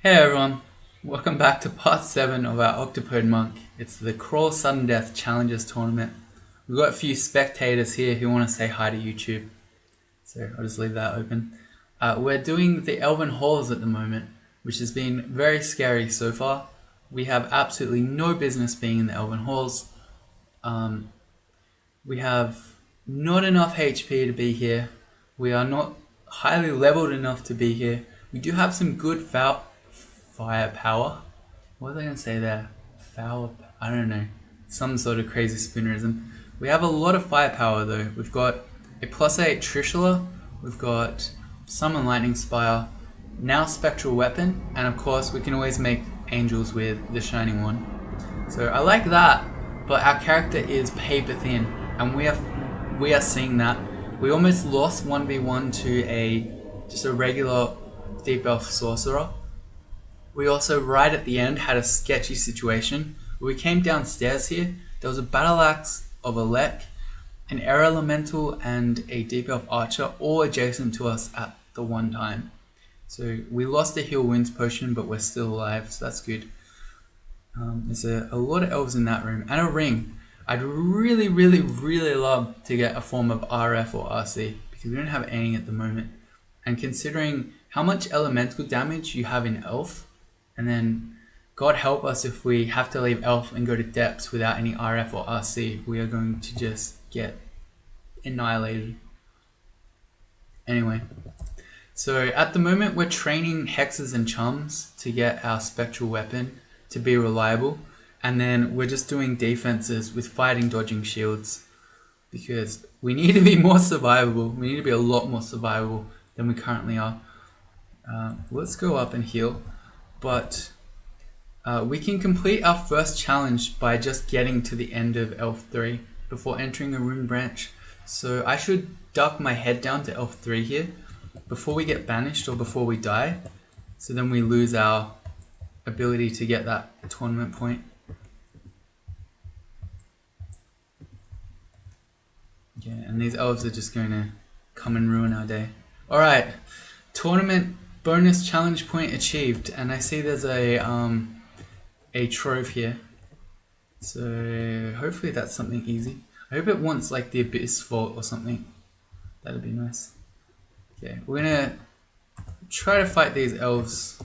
Hey everyone, welcome back to part 7 of our Octopode Monk. It's the Crawl Sudden Death Challenges Tournament. We've got a few spectators here who want to say hi to YouTube, so I'll just leave that open. We're doing the Elven Halls at the moment, which has been very scary so far. We have absolutely no business being in the Elven Halls. We have not enough HP to be here. We are not highly leveled enough to be here. We do have some good firepower. What was I going to say there? I don't know. Some sort of crazy spoonerism. We have a lot of firepower though. We've got a +8 Trishula. We've got Summon Lightning Spire. Now Spectral Weapon. And of course we can always make angels with the Shining One. So I like that. But our character is paper thin. And we are seeing that. We almost lost 1v1 to just a regular Deep Elf Sorcerer. We also, right at the end, had a sketchy situation. We came downstairs here, there was a Battle Axe of a Lek, an Air Elemental, and a Deep Elf Archer, all adjacent to us at the one time. So we lost a Heal Wounds potion, but we're still alive, so that's good. There's a lot of elves in that room, and a ring. I'd really love to get a form of RF or RC, because we don't have any at the moment. And considering how much elemental damage you have in Elf, and then God help us if we have to leave Elf and go to Depths without any RF or RC, we are going to just get annihilated. Anyway, so at the moment we're training Hexes and Chums to get our Spectral Weapon to be reliable, and then we're just doing defenses with fighting, dodging, shields, because we need to be more survivable. We need to be a lot more survivable than we currently are. Let's go up and heal. But we can complete our first challenge by just getting to the end of Elf 3 before entering a rune branch. So I should duck my head down to Elf 3 here before we get banished or before we die. So then we lose our ability to get that tournament point. Yeah, and these elves are just going to come and ruin our day. Alright, tournament bonus challenge point achieved, and I see there's a trove here, so hopefully that's something easy. I hope it wants like the Abyss Vault or something. That'd be nice. Okay, we're gonna try to fight these elves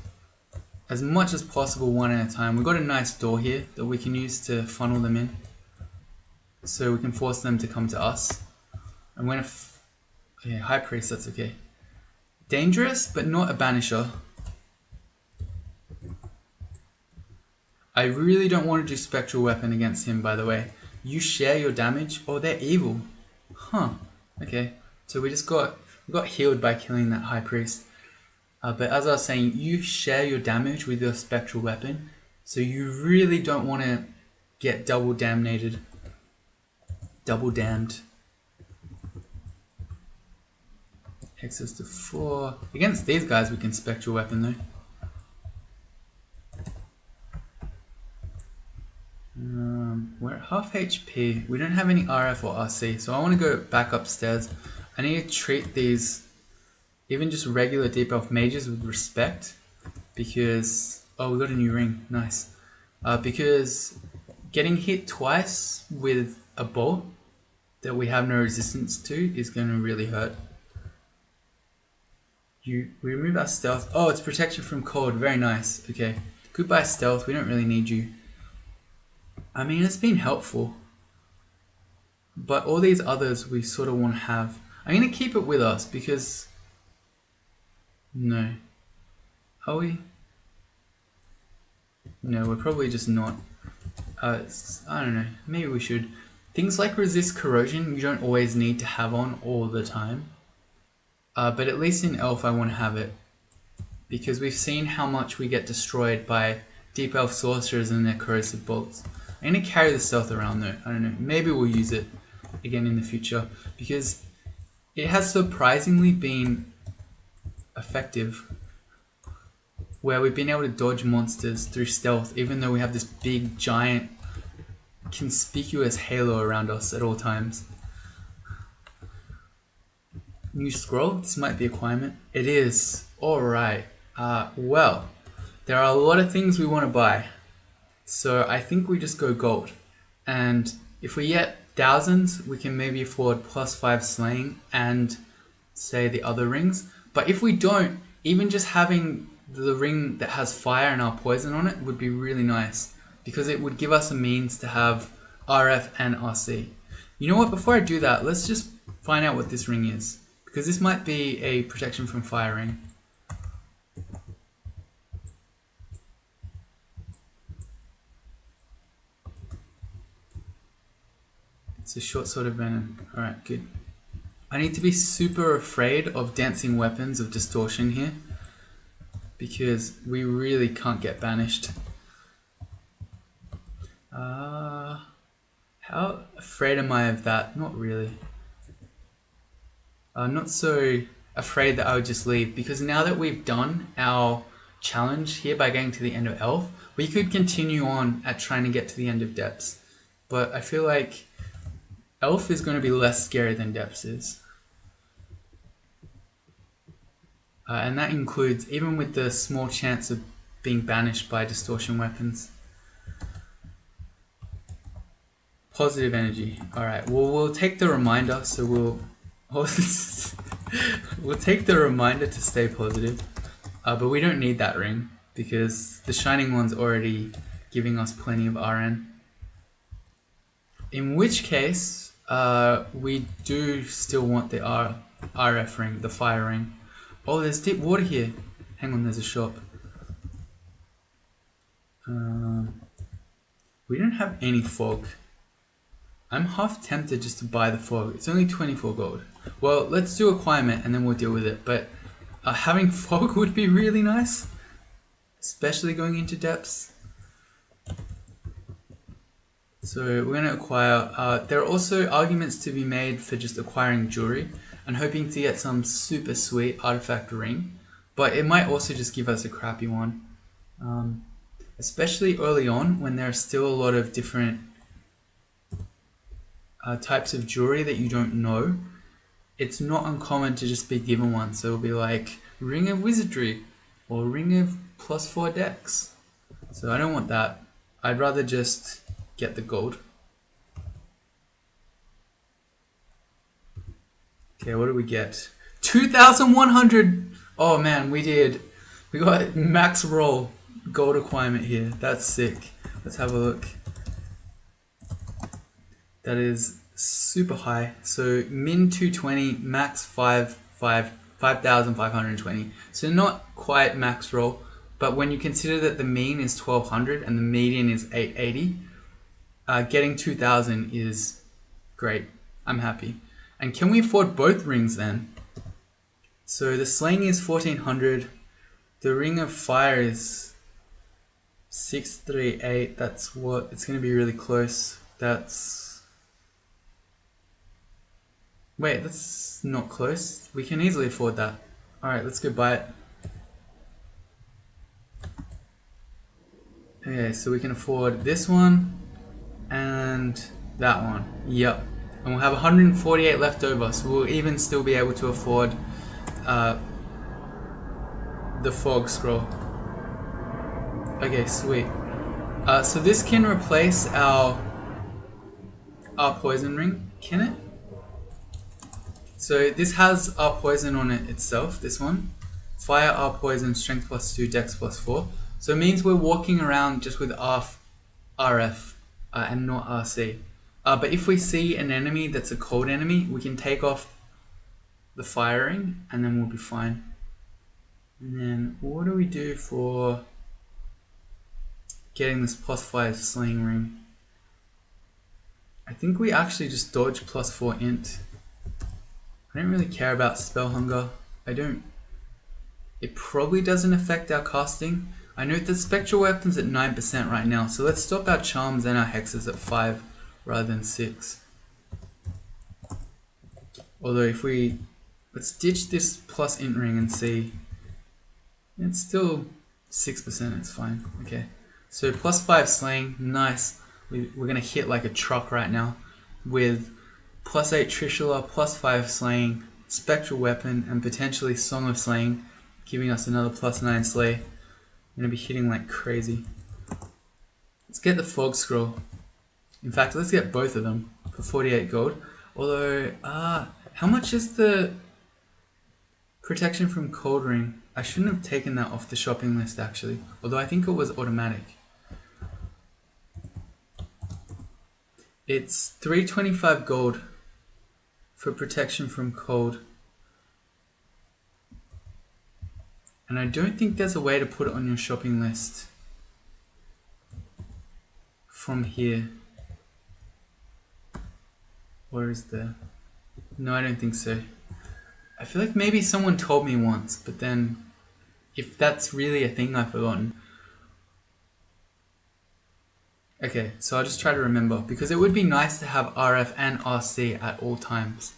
as much as possible one at a time. We've got a nice door here that we can use to funnel them in, so we can force them to come to us. I'm gonna High Priest, that's okay. Dangerous, but not a banisher. I really don't want to do Spectral Weapon against him, by the way. You share your damage. Oh, they're evil. Huh. Okay. So we got healed by killing that High Priest. But as I was saying, you share your damage with your Spectral Weapon. So you really don't want to get double damned. Double damned. Hexes to 4. Against these guys we can Spectral Weapon though. We're at half HP. We don't have any RF or RC, so I want to go back upstairs. I need to treat these, even just regular Deep Elf mages, with respect, because oh, we got a new ring, nice. Because getting hit twice with a bolt that we have no resistance to is going to really hurt. We remove our stealth. Oh, it's protection from cold. Very nice. Okay. Goodbye stealth. We don't really need you. I mean, it's been helpful. But all these others we sort of want to have. I'm going to keep it with us because... No. Are we? No, we're probably just not. I don't know. Maybe we should. Things like resist corrosion you don't always need to have on all the time. But at least in Elf I want to have it, because we've seen how much we get destroyed by Deep Elf Sorcerers and their corrosive bolts. I'm going to carry the stealth around though, I don't know, maybe we'll use it again in the future, because it has surprisingly been effective, where we've been able to dodge monsters through stealth even though we have this big giant conspicuous halo around us at all times. New scroll? This might be acquirement. It is. Alright. Well, there are a lot of things we want to buy. So I think we just go gold. And if we get thousands, we can maybe afford +5 slaying and say the other rings. But if we don't, even just having the ring that has fire and our poison on it would be really nice, because it would give us a means to have RF and RC. You know what, before I do that, let's just find out what this ring is, because this might be a protection from fire ring. It's a short sword of venom. Alright, good. I need to be super afraid of dancing weapons of distortion here, because we really can't get banished. How afraid am I of that? Not really. Not so afraid that I would just leave, because now that we've done our challenge here by getting to the end of Elf, we could continue on at trying to get to the end of Depths. But I feel like Elf is going to be less scary than Depths is. And that includes even with the small chance of being banished by distortion weapons. Positive energy. Alright, well, we'll take the reminder, so we'll take the reminder to stay positive. But we don't need that ring, because the shining one's already giving us plenty of RN. In which case, we do still want the RF ring, the fire ring. Oh, there's deep water here. Hang on, there's a shop. We don't have any fog. I'm half tempted just to buy the fog. It's only 24 gold. Well, let's do acquirement and then we'll deal with it. But having fog would be really nice, especially going into depths. So we're going to acquire. There are also arguments to be made for just acquiring jewelry and hoping to get some super sweet artifact ring. But it might also just give us a crappy one. Especially early on when there are still a lot of different types of jewelry that you don't know. It's not uncommon to just be given one. So it'll be like Ring of Wizardry or Ring of +4 Dex. So I don't want that. I'd rather just get the gold. Okay, what do we get? 2,100! Oh man, we got max roll gold acquirement here. That's sick. Let's have a look. That is super high. So min 220, max 5,520. So not quite max roll, but when you consider that the mean is 1,200 and the median is 880, getting 2,000 is great. I'm happy. And can we afford both rings then? So the slaying is 1,400. The ring of fire is 638. That's what it's going to be really close. Wait, that's not close. We can easily afford that. Alright, let's go buy it. Okay, so we can afford this one and that one. Yep. And we'll have 148 left over, so we'll even still be able to afford the fog scroll. Okay, sweet. So this can replace our poison ring, can it? So this has our poison on it itself, this one. Fire, our poison, strength +2, dex +4. So it means we're walking around just with RF and not RC. But if we see an enemy that's a cold enemy, we can take off the firing and then we'll be fine. And then what do we do for getting this +5 slaying ring? I think we actually just dodge +4 int. I don't really care about spell hunger. It probably doesn't affect our casting. I know the spectral weapon's at 9% right now, so let's stop our charms and our hexes at 5 rather than 6. Although if let's ditch this plus int ring and see, it's still 6%, it's fine. Okay, so +5 slaying, nice. We're gonna hit like a truck right now with +8 Trishula, +5 slaying, spectral weapon, and potentially Song of Slaying, giving us another +9 slay. going to be hitting like crazy. Let's get the fog scroll. In fact, let's get both of them for 48 gold. Although, how much is the protection from cold ring? I shouldn't have taken that off the shopping list actually. Although I think it was automatic. It's 325 gold for protection from cold. And I don't think there's a way to put it on your shopping list from here. Or is there? No, I don't think so. I feel like maybe someone told me once, but then if that's really a thing, I've forgotten. Okay, so I'll just try to remember, because it would be nice to have RF and RC at all times.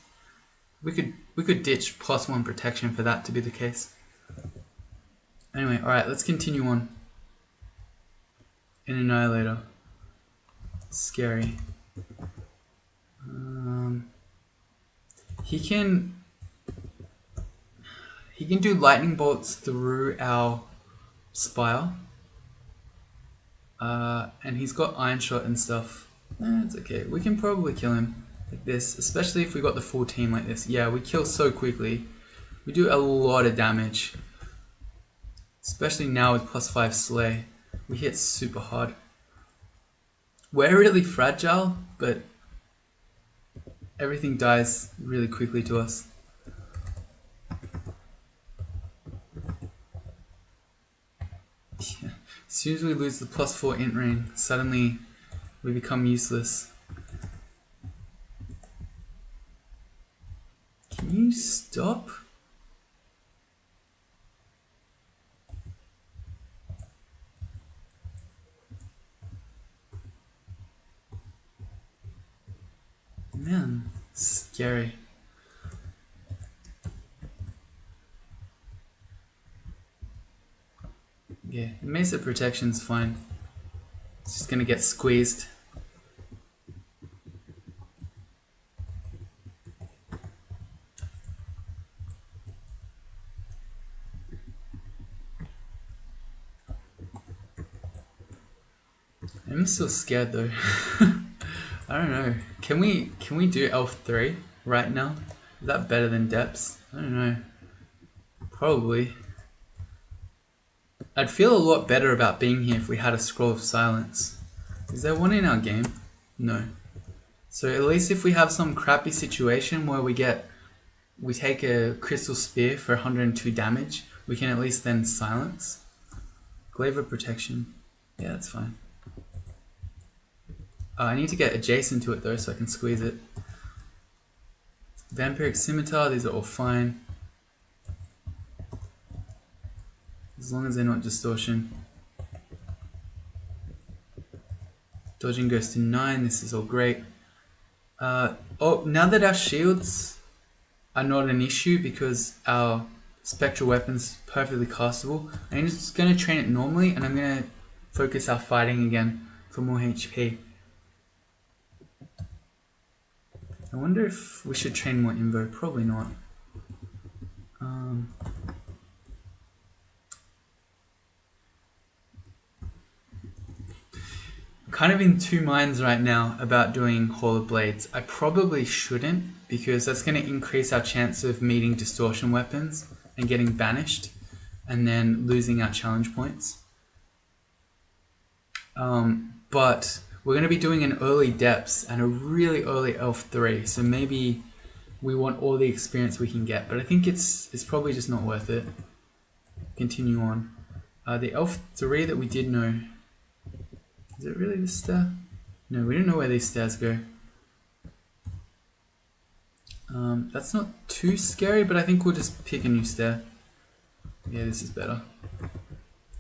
We could ditch +1 protection for that to be the case. Anyway, alright, let's continue on. An Annihilator. Scary. He can do lightning bolts through our spire. And he's got iron shot and stuff. It's okay. We can probably kill him like this, especially if we got the full team like this. Yeah, we kill so quickly. We do a lot of damage. Especially now with +5 slay. We hit super hard. We're really fragile, but everything dies really quickly to us. Yeah. As soon as we lose the +4 int ring, suddenly we become useless. Can you stop? Man, scary. Yeah, Mesa protection's fine. It's just gonna get squeezed. I'm still scared though. I don't know. Can we do Elf 3 right now? Is that better than Depths? I don't know. Probably. I'd feel a lot better about being here if we had a Scroll of Silence. Is there one in our game? No. So at least if we have some crappy situation where we take a Crystal Spear for 102 damage, we can at least then silence. Glaive of Protection. Yeah, that's fine. I need to get adjacent to it though so I can squeeze it. Vampiric Scimitar, these are all fine. As long as they're not distortion. Dodging goes to 9, this is all great. Now that our shields are not an issue because our spectral weapon's perfectly castable, I'm just going to train it normally and I'm going to focus our fighting again for more HP. I wonder if we should train more Invo, probably not. I'm kind of in two minds right now about doing Hall of Blades. I probably shouldn't because that's going to increase our chance of meeting distortion weapons and getting banished and then losing our challenge points. But we're going to be doing an early Depths and a really early Elf 3, so maybe we want all the experience we can get, but I think it's probably just not worth it. Continue on. The Elf 3 that we did know, is it really this stair? No, we don't know where these stairs go. That's not too scary, but I think we'll just pick a new stair. Yeah, this is better.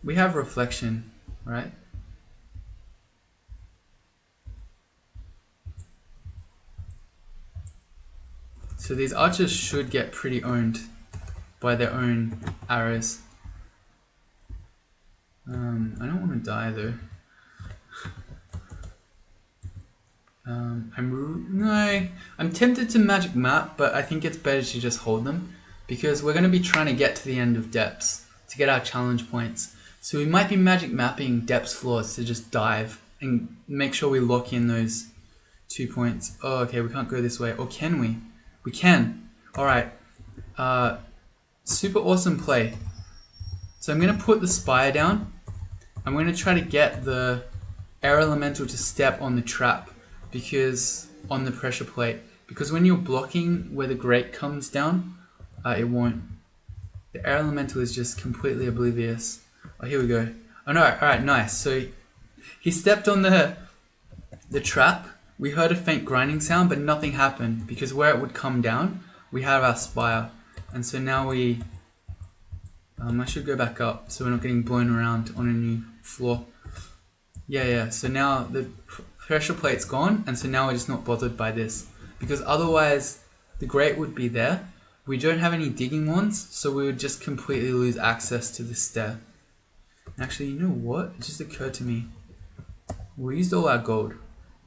We have reflection, right? So these archers should get pretty owned by their own arrows. I don't want to die though. I'm tempted to magic map, but I think it's better to just hold them because we're going to be trying to get to the end of Depths to get our challenge points. So we might be magic mapping depth floors to just dive and make sure we lock in those 2 points. Oh, okay, we can't go this way. Or can we? We can. Alright. Super awesome play. So I'm going to put the spire down. I'm going to try to get the air elemental to step on the trap, because on the pressure plate. Because when you're blocking where the grate comes down, it won't. The air elemental is just completely oblivious. Oh, here we go. Oh no, alright, nice. So he stepped on the trap. We heard a faint grinding sound, but nothing happened, because where it would come down, we have our spire. And so now we... I should go back up so we're not getting blown around on a new floor. Yeah, so now the pressure plate's gone, and so now we're just not bothered by this. Because otherwise, the grate would be there. We don't have any digging ones, so we would just completely lose access to the stair. Actually, you know what? It just occurred to me. We used all our gold,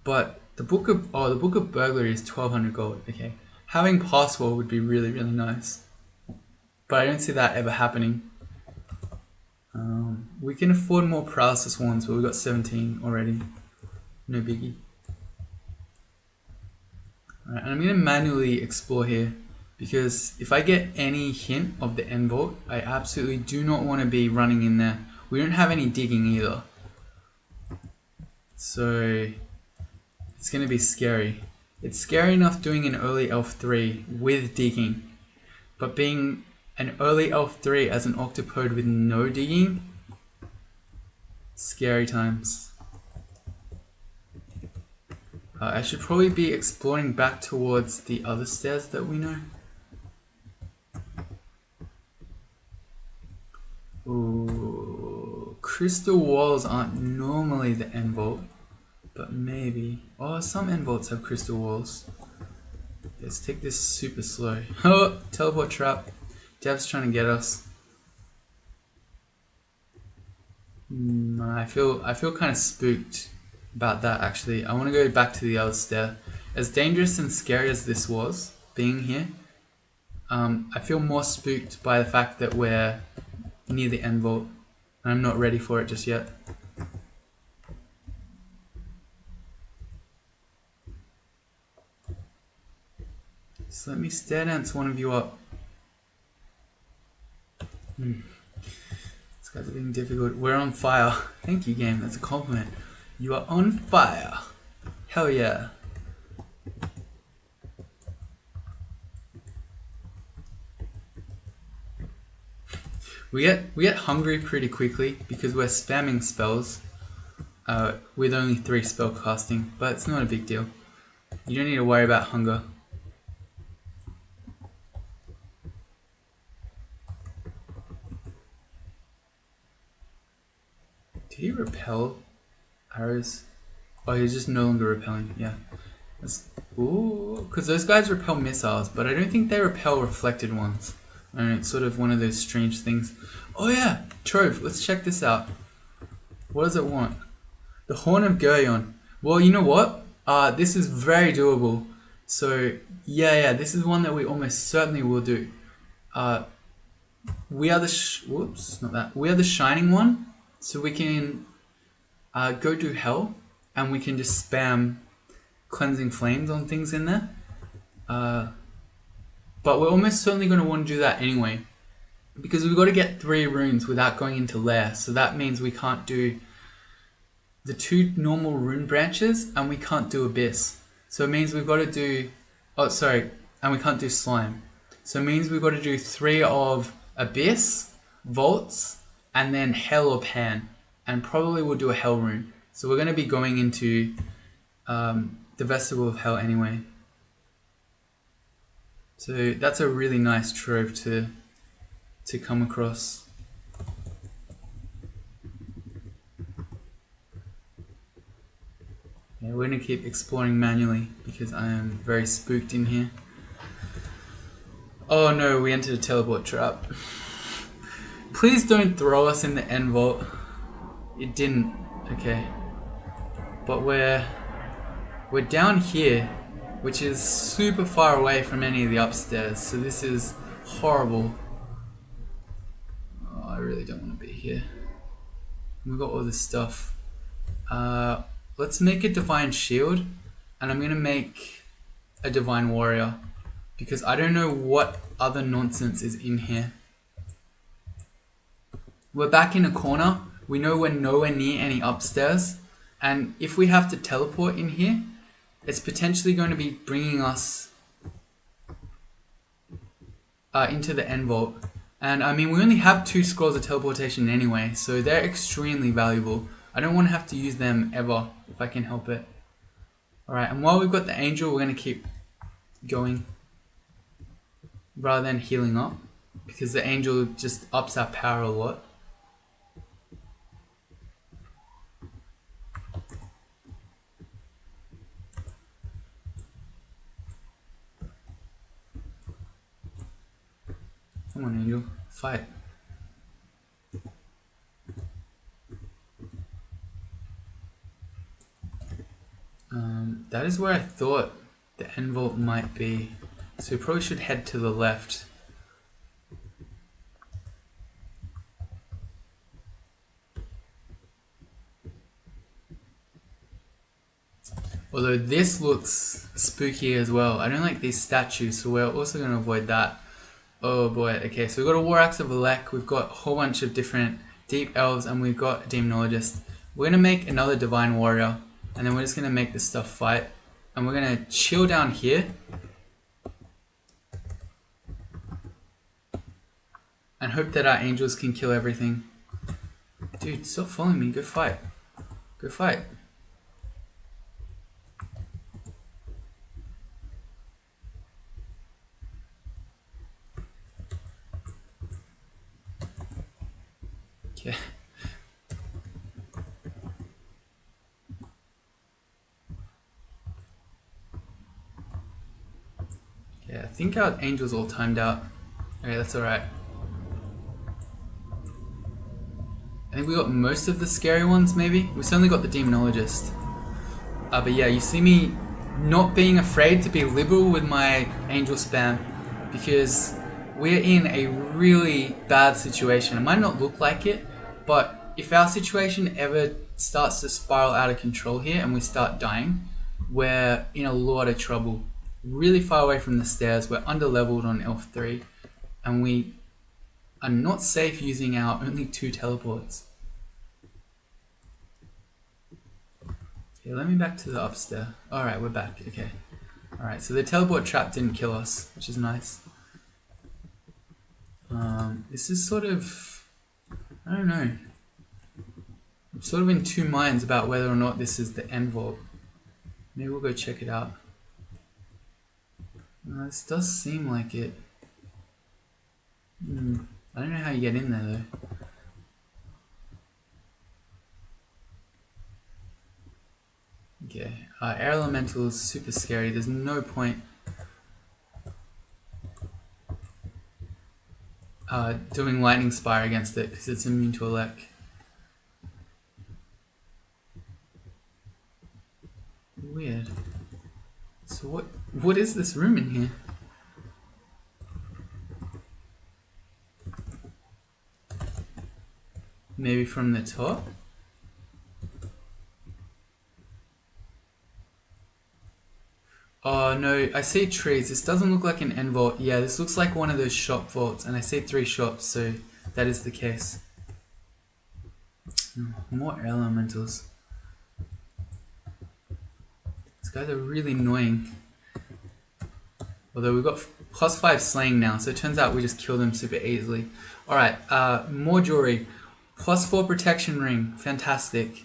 but the book of burglary is 1200 gold. Okay, having password would be really, really nice, but I don't see that ever happening. We can afford more paralysis wands, but we got 17 already. No biggie. Alright, and I'm gonna manually explore here, because if I get any hint of the end vault, I absolutely do not want to be running in there. We don't have any digging either, so it's going to be scary. It's scary enough doing an early elf 3 with digging, but being an early elf 3 as an octopode with no digging, scary times. I should probably be exploring back towards the other stairs that we know. Ooh, crystal walls aren't normally the end vault, but maybe. Oh, some end vaults have crystal walls. Let's take this super slow. Oh, teleport trap. Dev's trying to get us. I feel kind of spooked about that actually. I want to go back to the other stair. As dangerous and scary as this was, being here, I feel more spooked by the fact that we're near the end vault, and I'm not ready for it just yet. So let me stare dance one of you up. This guy's being difficult. We're on fire. Thank you, game. That's a compliment. You are on fire. Hell yeah. We get hungry pretty quickly because we're spamming spells with only 3 spell casting, but it's not a big deal. You don't need to worry about hunger. Did he repel arrows? Oh, he's just no longer repelling. Yeah. Ooh, because those guys repel missiles, but I don't think they repel reflected ones. I don't know, it's sort of one of those strange things. Oh yeah, Trove, let's check this out. What does it want? The Horn of Gurion. Well, you know what? This is very doable. So, yeah, this is one that we almost certainly will do. We are the We are the Shining One, so we can go do hell, and we can just spam cleansing flames on things in there. But we're almost certainly going to want to do that anyway, because we've got to get 3 runes without going into Lair. So that means we can't do the 2 normal rune branches, and we can't do Abyss. So it means we've got to do... and we can't do Slime. So it means we've got to do 3 of Abyss, Vaults, and then Hell or Pan. And probably we'll do a Hell rune. So we're going to be going into the Vestibule of Hell anyway. So that's a really nice trove to come across. Yeah, we're going to keep exploring manually because I am very spooked in here. Oh no, we entered a teleport trap. Please don't throw us in the end vault. It didn't. Okay. But we're down here, which is super far away from any of the upstairs, so this is horrible. Oh, I really don't want to be here. We've got all this stuff. Let's make a divine shield, and I'm gonna make a divine warrior because I don't know what other nonsense is in here. We're back in a corner. We know we're nowhere near any upstairs, and if we have to teleport in here, it's potentially going to be bringing us into the end vault. And I mean, we only have 2 scrolls of teleportation anyway, so they're extremely valuable. I don't want to have to use them ever if I can help it. Alright, and while we've got the angel, we're going to keep going rather than healing up, because the angel just ups our power a lot. Come on, angel, fight. That is where I thought the end vault might be. So we probably should head to the left. Although this looks spooky as well. I don't like these statues, so we're also going to avoid that. Oh boy, okay, so we've got a War Axe of Elec, we've got a whole bunch of different deep elves, and we've got a demonologist. We're going to make another divine warrior, and then we're just going to make this stuff fight. And we're going to chill down here. And hope that our angels can kill everything. Dude, stop following me, go fight. Go fight. Okay. Yeah, I think our angels all timed out. Okay, that's alright. I think we got most of the scary ones, maybe? We certainly got the demonologist. But yeah, you see me not being afraid to be liberal with my angel spam, because we're in a really bad situation. It might not look like it, but if our situation ever starts to spiral out of control here and we start dying, we're in a lot of trouble. Really far away from the stairs, we're under-leveled on Elf 3, and we are not safe using our only 2 teleports. Okay, let me back to the upstairs. Alright, we're back, okay. Alright, so the teleport trap didn't kill us, which is nice. This is sort of, I don't know. I'm sort of in 2 minds about whether or not this is the end vault. Maybe we'll go check it out. This does seem like it. I don't know how you get in there though. Okay, air elemental is super scary. There's no point doing lightning spire against it because it's immune to Elec. Weird. So what is this room in here? Maybe from the top? Oh no, I see trees. This doesn't look like an end vault. Yeah, this looks like one of those shop vaults, and I see 3 shops, so that is the case. More elementals. These guys are really annoying. Although we've got +5 slaying now, so it turns out we just kill them super easily. Alright, more jewelry. +4 protection ring, fantastic.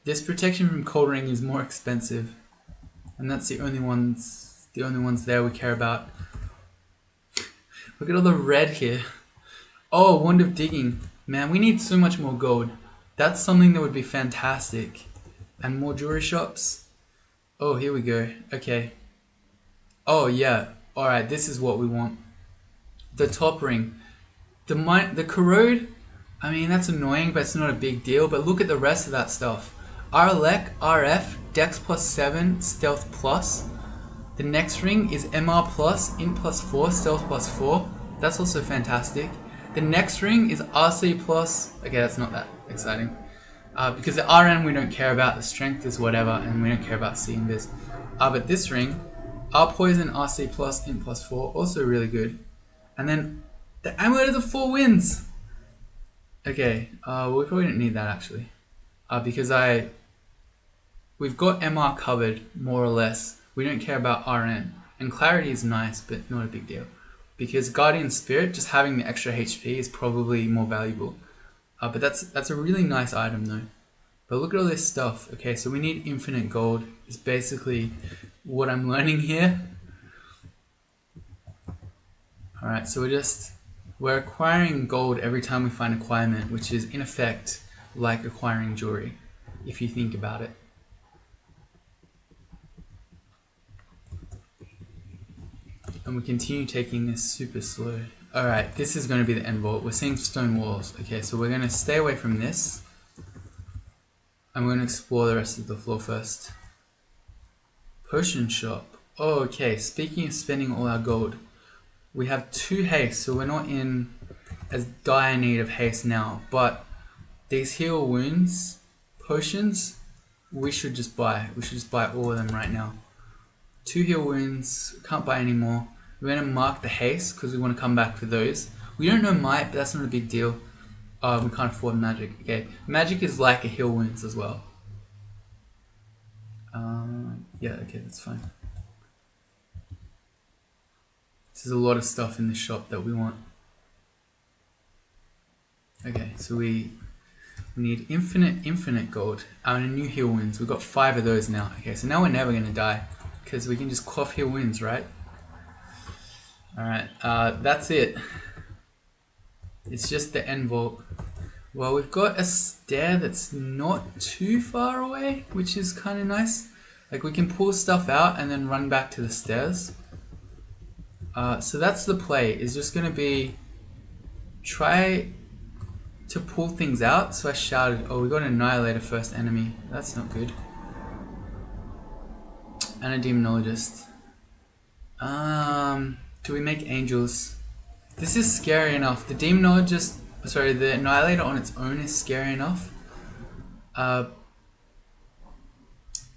This protection from cold ring is more expensive, and that's the only ones there we care about. Look at all the red here. Oh, wand of digging. Man, we need so much more gold. That's something that would be fantastic. And more jewelry shops. Oh, here we go. Okay. Oh yeah. Alright, this is what we want. The top ring. The corrode, I mean, that's annoying, but it's not a big deal. But look at the rest of that stuff. Arlec, RF, Dex +7, Stealth plus. The next ring is MR plus, Int +4, Stealth +4. That's also fantastic. The next ring is RC plus. Okay, that's not that exciting. Because the RN we don't care about, the strength is whatever, and we don't care about C and Biz. But this ring, R poison, RC plus, int plus 4, also really good. And then the amulet of the 4 winds. Okay, we probably don't need that actually. Because we've got MR covered, more or less. We don't care about RN. And clarity is nice, but not a big deal. Because Guardian Spirit, just having the extra HP is probably more valuable. But that's a really nice item though. But look at all this stuff. Okay, so we need infinite gold. Is basically what I'm learning here. Alright, so we're acquiring gold every time we find acquirement, which is in effect like acquiring jewelry, if you think about it. And we continue taking this super slow. Alright, this is going to be the end vault. We're seeing stone walls. Okay, so we're going to stay away from this. I'm going to explore the rest of the floor first. Potion shop. Oh, okay, speaking of spending all our gold, we have 2 haste, so we're not in as dire need of haste now. But these heal wounds potions, we should just buy. We should just buy all of them right now. 2 heal wounds, can't buy any more. We're going to mark the haste because we want to come back for those. We don't know might, but that's not a big deal. We can't afford magic. Okay, magic is like a heal wounds as well. Yeah, okay, that's fine. There's a lot of stuff in the shop that we want. Okay, so we need infinite gold. And a new heal wounds. We've got 5 of those now. Okay, so now we're never going to die because we can just quaff heal wounds, right? Alright, that's it. It's just the end vault. Well, we've got a stair that's not too far away, which is kind of nice. Like, we can pull stuff out and then run back to the stairs. So that's the play, is just going to be try to pull things out. So I shouted, oh, we got an Annihilator first enemy. That's not good. And a Demonologist. Do we make Angels? This is scary enough. The Demonologist, sorry, the Annihilator on its own is scary enough. But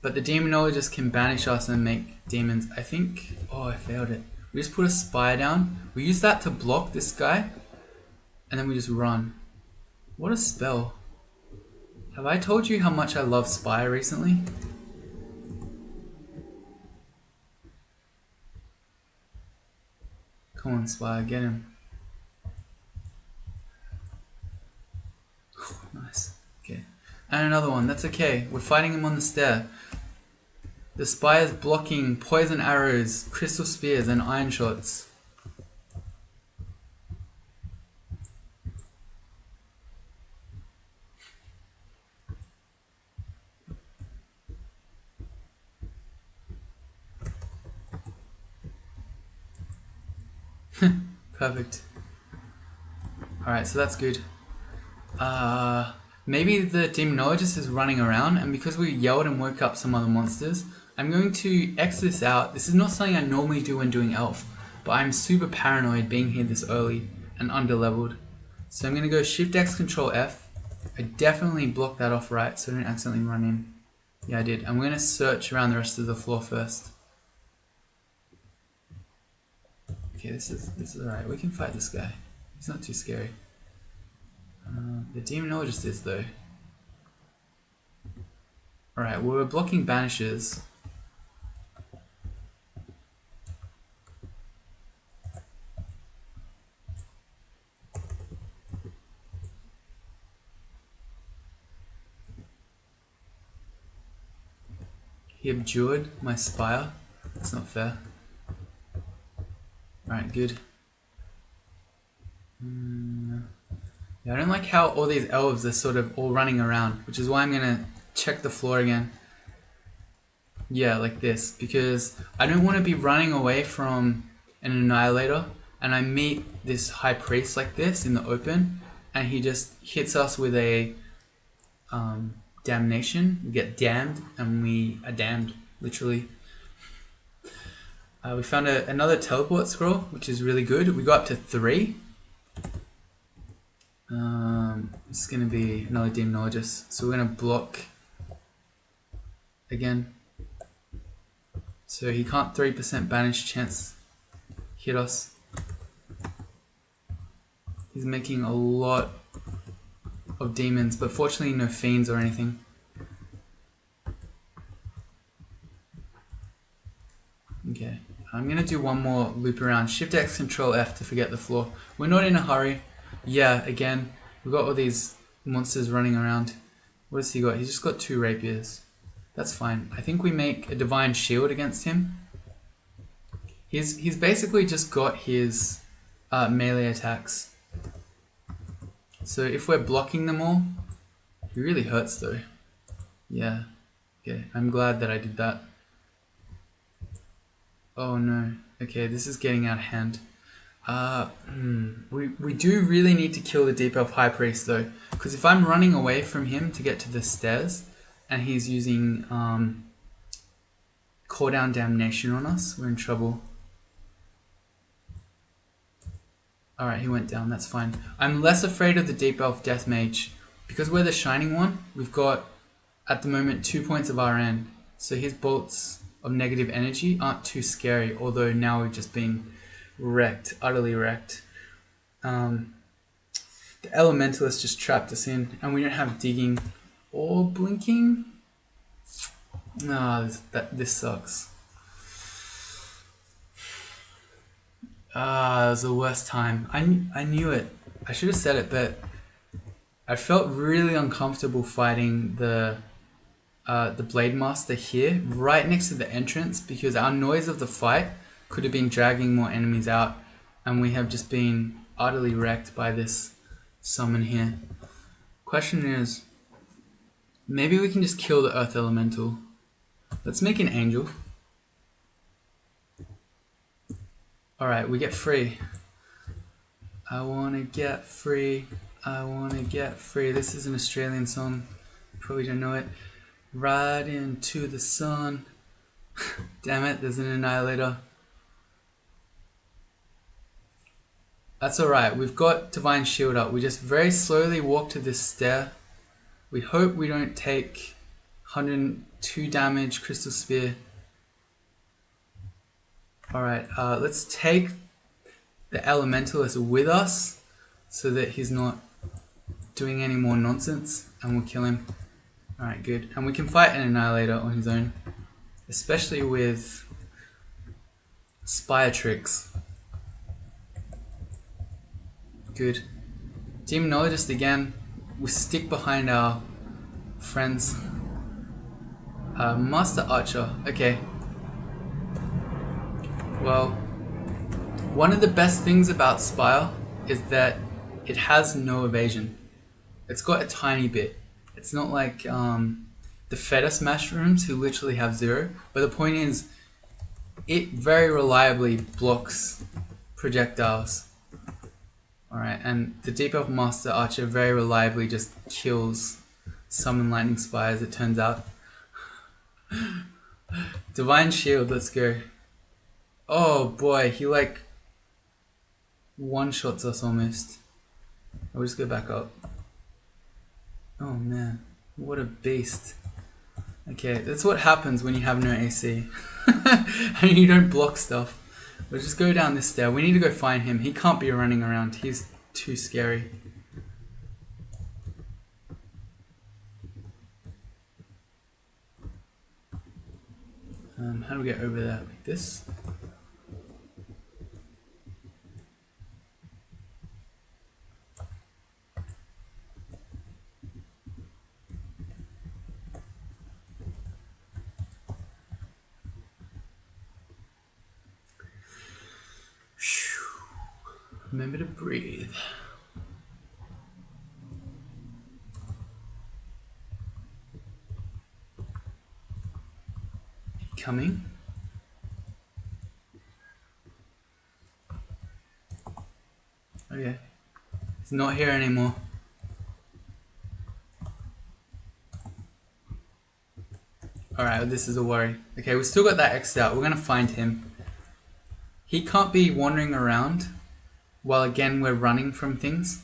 the Demonologist can banish us and make demons. I think, oh, I failed it. We just put a Spire down. We use that to block this guy. And then we just run. What a spell. Have I told you how much I love Spire recently? Come on, Spire, get him. Nice. Okay. And another one. That's okay. We're fighting him on the stair. The Spire's blocking poison arrows, crystal spears, and iron shots. Perfect. Alright, so that's good. Maybe the Demonologist is running around, and because we yelled and woke up some other monsters, I'm going to X this out. This is not something I normally do when doing Elf, but I'm super paranoid being here this early and under-leveled. So I'm going to go Shift X Control F. I definitely blocked that off right so I don't accidentally run in. Yeah, I did. I'm going to search around the rest of the floor first. Okay, this is alright. We can fight this guy. He's not too scary. The Demonologist is though. Alright, well, we're blocking banishes. He abjured my Spire. That's not fair. Alright, good. Yeah, I don't like how all these elves are sort of all running around, which is why I'm gonna check the floor again. Yeah, like this, because I don't want to be running away from an Annihilator and I meet this High Priest like this in the open and he just hits us with a damnation. We get damned and we are damned, literally. We found another teleport scroll, which is really good. We got up to 3. It's going to be another Demonologist. So we're going to block again. So he can't 3% banish chance hit us. He's making a lot of demons, but fortunately no fiends or anything. Okay, I'm going to do one more loop around. Shift X, Control F to forget the floor. We're not in a hurry. Yeah, again, we've got all these monsters running around. What has he got? He's just got 2 rapiers. That's fine. I think we make a Divine Shield against him. He's basically just got his melee attacks. So if we're blocking them all, he really hurts though. Yeah. Okay, I'm glad that I did that. Oh no. Okay, this is getting out of hand. We do really need to kill the Deep Elf High Priest though, because if I'm running away from him to get to the stairs, and he's using Call Down Damnation on us, we're in trouble. Alright, he went down, that's fine. I'm less afraid of the Deep Elf Death Mage. Because we're the Shining One, we've got, at the moment, 2 points of RN. So his bolts of negative energy aren't too scary, although now we've just been wrecked, utterly wrecked. The Elementalist just trapped us in, and we don't have digging or blinking. This sucks. It was the worst time. I knew it. I should have said it, but I felt really uncomfortable fighting the Blade Master here, right next to the entrance, because our noise of the fight could have been dragging more enemies out, and we have just been utterly wrecked by this summon here. Question is, maybe we can just kill the Earth Elemental. Let's make an Angel. Alright, we get free. I wanna get free. I wanna get free. This is an Australian song. You probably don't know it. Ride into the sun. Damn it, there's an Annihilator. That's alright, we've got Divine Shield up. We just very slowly walk to this stair. We hope we don't take 102 damage, Crystal Spear. Alright, let's take the Elementalist with us so that he's not doing any more nonsense, and we'll kill him. Alright, good. And we can fight an Annihilator on his own, especially with Spire Tricks. Good. Demonologist again. We stick behind our friends. Master Archer. Okay. Well, one of the best things about Spire is that it has no evasion. It's got a tiny bit. It's not like the Fetus Mushrooms who literally have 0. But the point is, it very reliably blocks projectiles. Alright, and the Deep Elf Master Archer very reliably just kills Summon Lightning Spires, it turns out. Divine Shield, let's go. Oh boy, he like one-shots us almost. I'll just go back up. Oh man, what a beast. Okay, that's what happens when you have no AC. And you don't block stuff. We'll just go down this stair. We need to go find him. He can't be running around. He's too scary. How do we get over that? Like this? Remember to breathe. Coming. Okay. He's not here anymore. Alright, this is a worry. Okay, we still got that X out. We're gonna find him. He can't be wandering around while again we're running from things.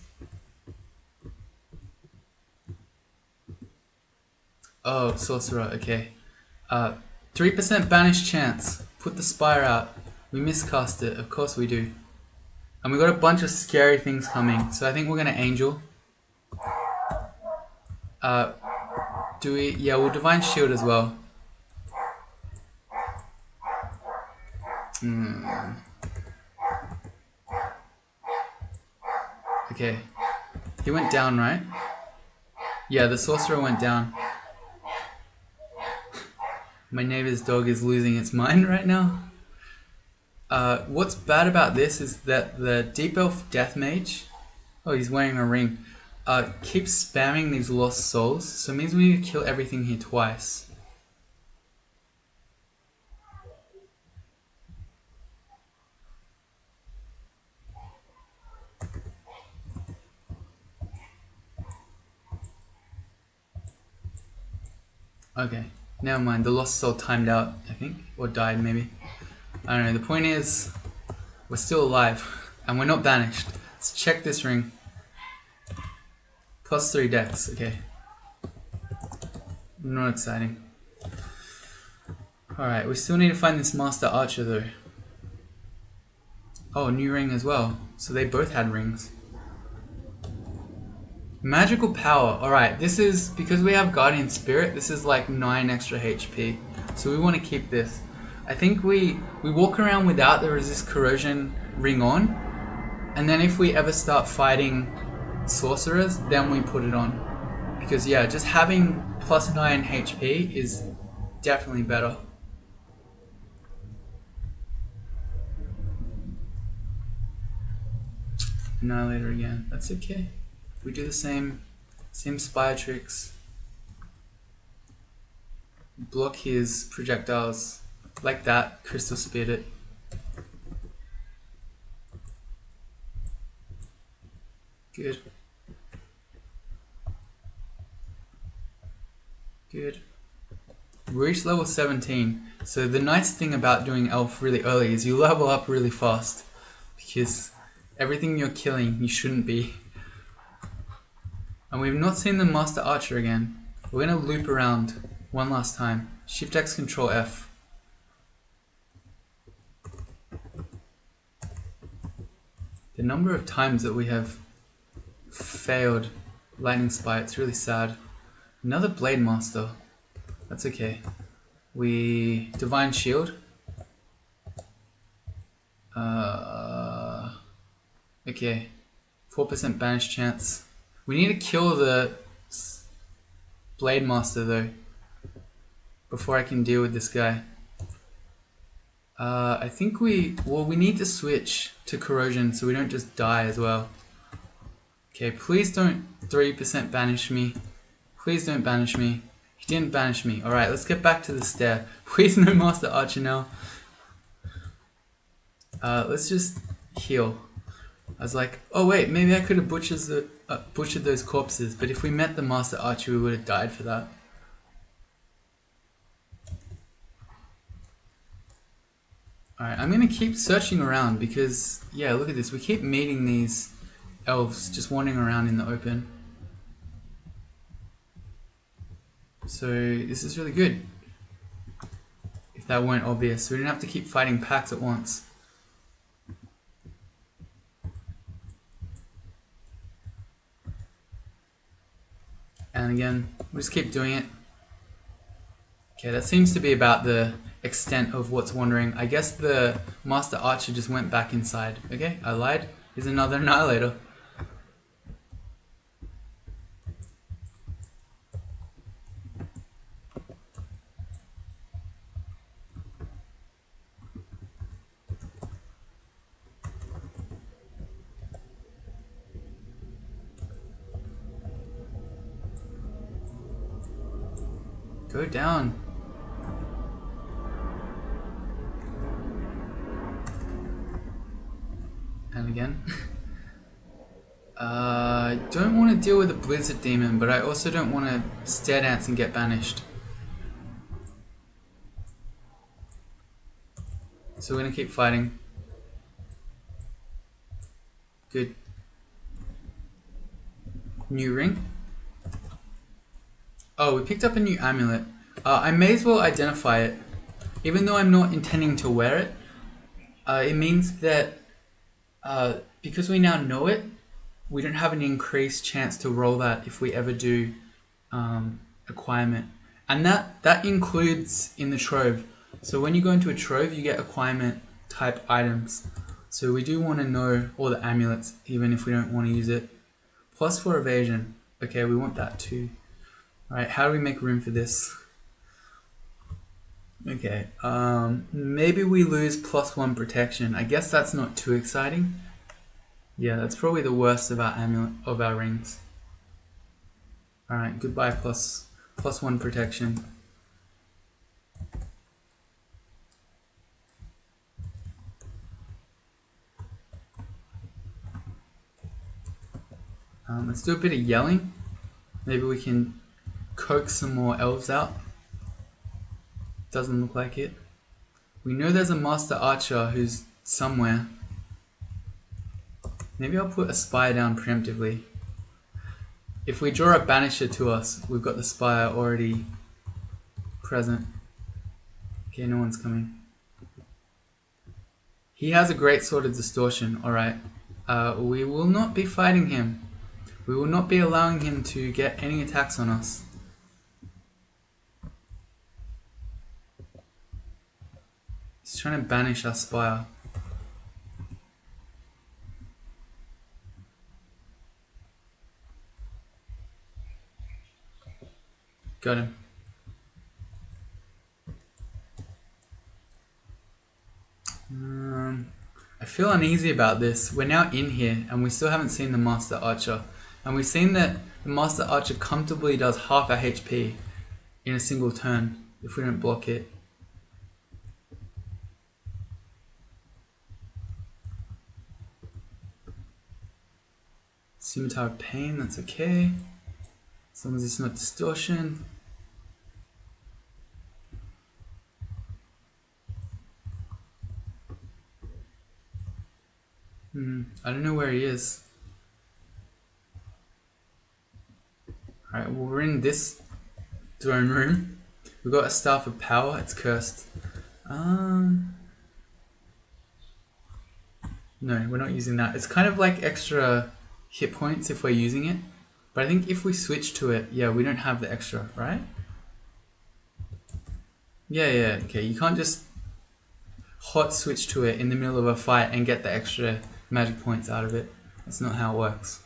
Oh, sorcerer, okay. 3% banish chance. Put the spire out. We miscast it, of course we do. And we got a bunch of scary things coming, so I think we're gonna angel. Do we? Yeah, we'll divine shield as well. Okay. He went down, right? Yeah, the sorcerer went down. My neighbor's dog is losing its mind right now. What's bad about this is that the deep elf death mage, oh, he's wearing a ring, keeps spamming these lost souls, so it means we need to kill everything here twice. Okay, never mind. The lost soul timed out, I think, or died maybe. I don't know. The point is, we're still alive, and we're not banished. Let's check this ring. +3 dex. Okay. Not exciting. All right, we still need to find this master archer though. Oh, new ring as well. So they both had rings. Magical power. Alright, this is, because we have Guardian Spirit, this is like 9 extra HP. So we want to keep this. I think we walk around without the resist corrosion ring on. And then if we ever start fighting sorcerers, then we put it on. Because yeah, just having +9 HP is definitely better. Annihilator again. That's okay. We do the same spire tricks. Block his projectiles like that. Crystal speared it. Good. Good. We reached level 17. So the nice thing about doing elf really early is you level up really fast. Because everything you're killing, you shouldn't be. And we've not seen the Master Archer again. We're going to loop around one last time. Shift X, Control F. The number of times that we have failed Lightning Spire, it's really sad. Another Blade Master. That's okay. We Divine Shield. Okay. 4% banish chance. We need to kill the Blade Master though, before I can deal with this guy. I think we need to switch to corrosion so we don't just die as well. Okay, please don't 3% banish me. Please don't banish me. He didn't banish me. Alright, let's get back to the stair. Please no Master Archer now. Let's just heal. I was like, oh wait, maybe I could have butchered those corpses, but if we met the Master Archer, we would have died for that. Alright, I'm gonna keep searching around because, yeah, look at this. We keep meeting these elves just wandering around in the open. So this is really good. If that weren't obvious, we didn't have to keep fighting packs at once. And again, we'll just keep doing it. Okay, that seems to be about the extent of what's wandering. I guess the Master Archer just went back inside. Okay, I lied. Here's another Annihilator. Go down. And again. I don't want to deal with a Blizzard Demon, but I also don't want to stare dance and get banished. So we're going to keep fighting. Good. New ring. Oh, we picked up a new amulet. I may as well identify it. Even though I'm not intending to wear it, it means that because we now know it, we don't have an increased chance to roll that if we ever do acquirement. And that includes in the trove. So when you go into a trove, you get acquirement type items. So we do want to know all the amulets, even if we don't want to use it. Plus 4 evasion. Okay, we want that too. Alright, how do we make room for this? Okay, maybe we lose plus 1 protection. I guess that's not too exciting. Yeah, that's probably the worst of our amulet of our rings. Alright, goodbye plus 1 protection. Let's do a bit of yelling. Maybe we can coax some more elves out. Doesn't look like it. We know there's a master archer who's somewhere. Maybe I'll put a spire down preemptively. If we draw a banisher to us, we've got the spire already present. Okay, no one's coming. He has a great sword of distortion, alright. We will not be fighting him. We will not be allowing him to get any attacks on us. He's trying to banish our spire. Got him. I feel uneasy about this. We're now in here and we still haven't seen the Master Archer. And we've seen that the Master Archer comfortably does half our HP in a single turn if we don't block it. Scimitar of Pain, that's okay. As long as it's not distortion. I don't know where he is. Alright, well we're in this throne room. We've got a Staff of Power, it's cursed. No, we're not using that. It's kind of like extra hit points if we're using it. But I think if we switch to it, yeah, we don't have the extra, right? Yeah, okay. You can't just hot switch to it in the middle of a fight and get the extra magic points out of it. That's not how it works.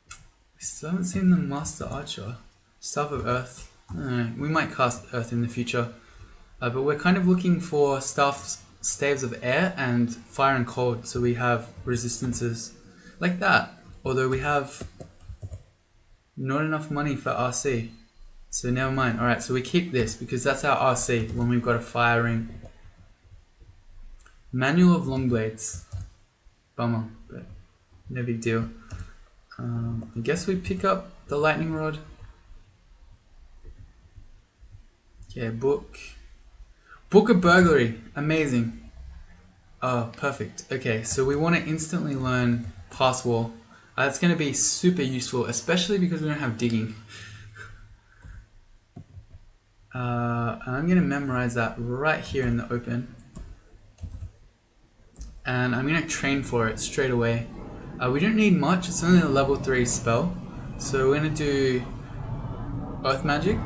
We still haven't seen the Master Archer. Staff of Earth. We might cast Earth in the future. But we're kind of looking for staves of air and fire and cold, so we have resistances like that. Although we have not enough money for RC. So never mind. Alright, so we keep this because that's our RC when we've got a fire ring. Manual of Longblades. Bummer, but no big deal. I guess we pick up the lightning rod. Yeah, book. Book of Burglary. Amazing. Oh, perfect. Okay, so we want to instantly learn Pass Wall. That's going to be super useful, especially because we don't have digging. I'm going to memorize that right here in the open. And I'm going to train for it straight away. We don't need much, it's only a level 3 spell. So we're going to do Earth Magic.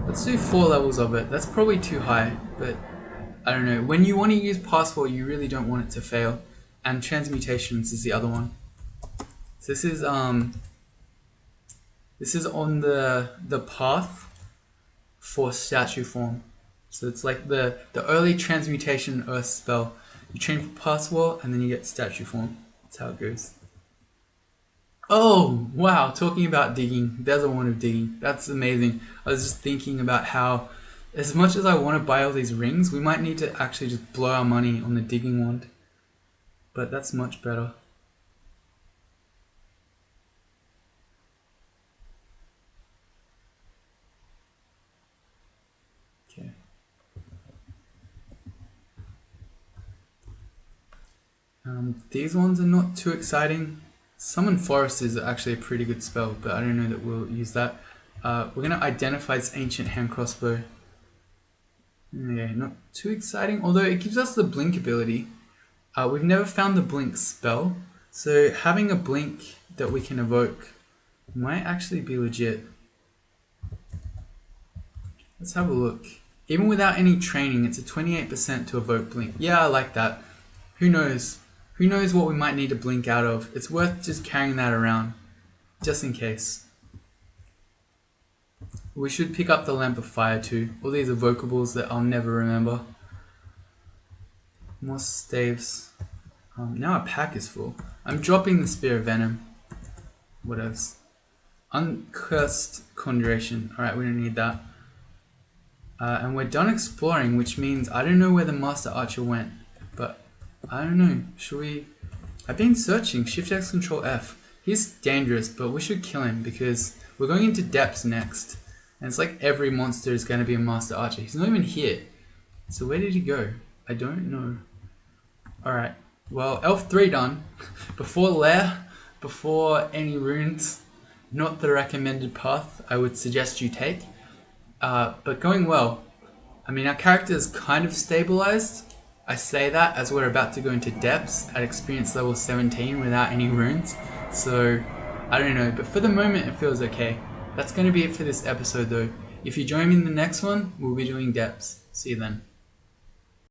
Let's do 4 levels of it. That's probably too high, but I don't know. When you want to use Pass Wall, you really don't want it to fail. And Transmutations is the other one. So this is on the path for statue form. So it's like the early transmutation earth spell. You train for Pass Wall and then you get statue form. That's how it goes. Oh, wow, talking about digging. There's a wand of digging. That's amazing. I was just thinking about how as much as I want to buy all these rings, we might need to actually just blow our money on the digging wand. But that's much better. Okay. These ones are not too exciting. Summon Forest is actually a pretty good spell, but I don't know that we'll use that. We're going to identify this Ancient Hand Crossbow. Yeah, not too exciting, although it gives us the Blink ability. We've never found the Blink spell, so having a Blink that we can evoke might actually be legit. Let's have a look. Even without any training, it's a 28% to evoke Blink. Yeah, I like that. Who knows? Who knows what we might need to Blink out of? It's worth just carrying that around, just in case. We should pick up the Lamp of Fire too. All these evocables that I'll never remember. More staves. Now our pack is full. I'm dropping the Spear of Venom. What else? Uncursed Conjuration. Alright, we don't need that. And we're done exploring, which means I don't know where the Master Archer went. But I don't know. Should we... I've been searching. Shift X Control F. He's dangerous, but we should kill him because we're going into depths next. And it's like every monster is going to be a Master Archer. He's not even here. So where did he go? I don't know. Alright. Well, Elf 3 done. Before Lair, before any runes, not the recommended path I would suggest you take. But going well. I mean, our character is kind of stabilized. I say that as we're about to go into depths at experience level 17 without any runes. So, I don't know. But for the moment, it feels okay. That's going to be it for this episode though. If you join me in the next one, we'll be doing depths. See you then.